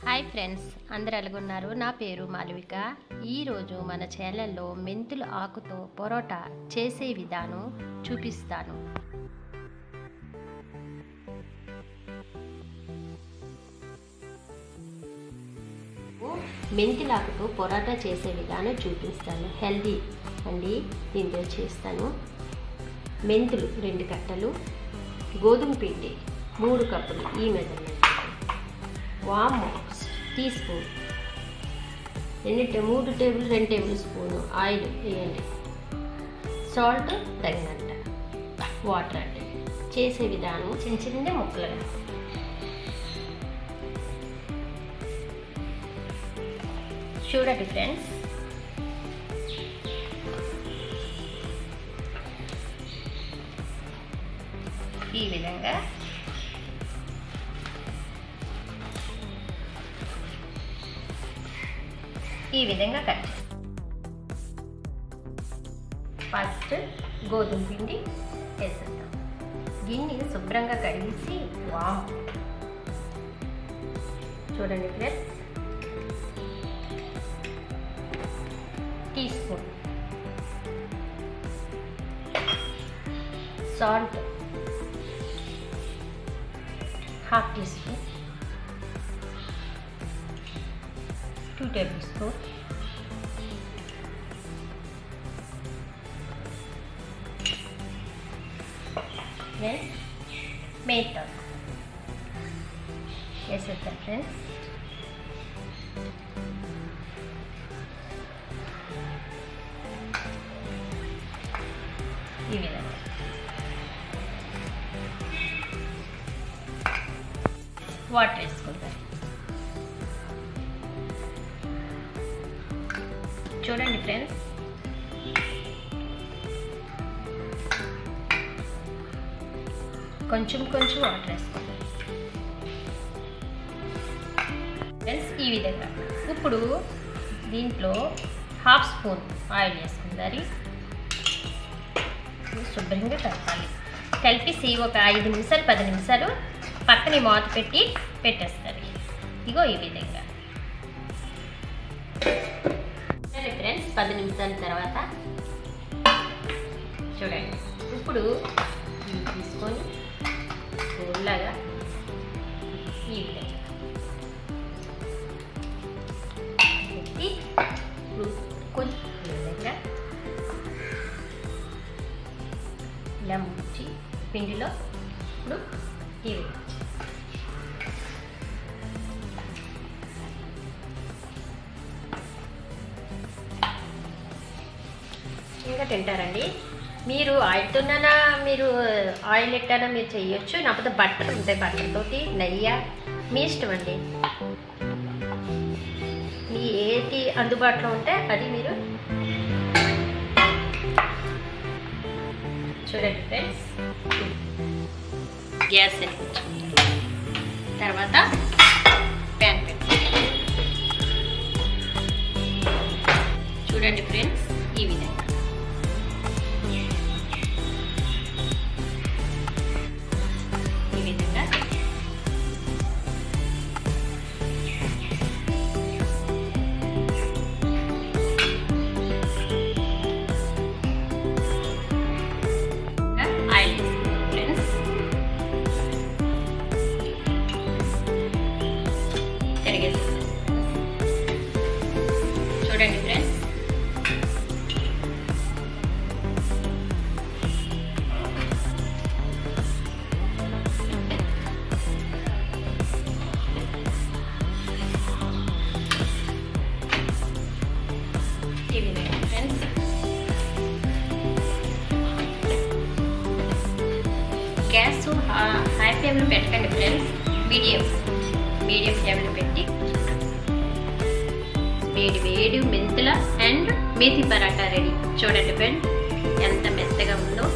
Hi friends, అందరు ఎలాగున్నారు? నా పేరు మాలవిక. ఈరోజు మన ఛానల్లో మెంతుల ఆకుతో పరోటా చేసే విధానం చూపిస్తాను. మెంతుల ఆకుతో పరోటా చేసే విధానం చూపిస్తాను. హెల్దీ అండి, దీంతో చేస్తాను. మెంతులు 2 కట్టలు, గోధుమ పిండి 3 కప్పులు ఈ మెజర్మెంట్, వాము teaspoon, 3 tablespoon oil వేయండి, సాల్ట్ తగినంత, వాటర్ అండి. చేసే విధానం చిన్న చిన్న ముక్కలుగా చూడండి ఫ్రెండ్స్. ఈ విధంగా కట్ చేస్తాం. ఫస్ట్ గోధుమ పిండి వేసేద్దాం. గిన్నె శుభ్రంగా కడిగేసి వాము చూడండి friends, teaspoon, salt 1/2 teaspoon, 2 tablespoon, మెంతాకు వేసేద్దాం ఫ్రెండ్స్. ఈ విధంగా వాటర్ వేసుకుంటాం. చూడండి ఫ్రెండ్స్, కొంచెం వాటర్ వేసుకుంటాం ఫ్రెండ్స్. ఈ విధంగా ఇప్పుడు దీంట్లో 1/2 స్పూన్ ఆయిల్ వేసుకుందారి. శుభ్రంగా కలపాలి. కలిపేసి ఒక 5 నిమిషాలు 10 నిమిషాలు పక్కనే మూత పెట్టి పెట్టేస్తారు. ఇగో ఈ విధంగా ఫ్రెండ్స్. 10 నిమిషాల తర్వాత చూడండి, ఇప్పుడు తీసుకొని ఉల్లాగా ఈ విధంగా పెట్టి కొంచెం విధంగా ఇలా ముంచి పిండిలో ఇప్పుడు ఈ విధంగా ఇంకా తింటారండి. మీరు ఆయిల్తోనైనా మీరు ఆయిల్ ఎట్టానో మీరు చేయొచ్చు, లేకపోతే బట్టర్ ఉంటాయి, బట్టర్తోటి నెయ్యి మీ ఇష్టం అండి. మీ ఏది అందుబాటులో ఉంటే అది మీరు చూడండి ఫ్రెండ్స్. గ్యాస్ వెలిగించుకుంటారు. తర్వాత ప్యాన్ పెట్టి చూడండి ఫ్రెండ్స్, ఈ విధంగా చూడండి ఫ్రెండ్స్. ఈ విధంగా ఫ్రెండ్స్ గ్యాస్ హై ఫ్లేమ్లో పెట్టకండి ఫ్రెండ్స్. మీడియం ఫ్లేమ్లో పెట్టి వేడి మెంతుల అండ్ మేథి పరాటా రెడీ. చూడండి ఫ్రెండ్, ఎంత మెత్తగా ఉందో.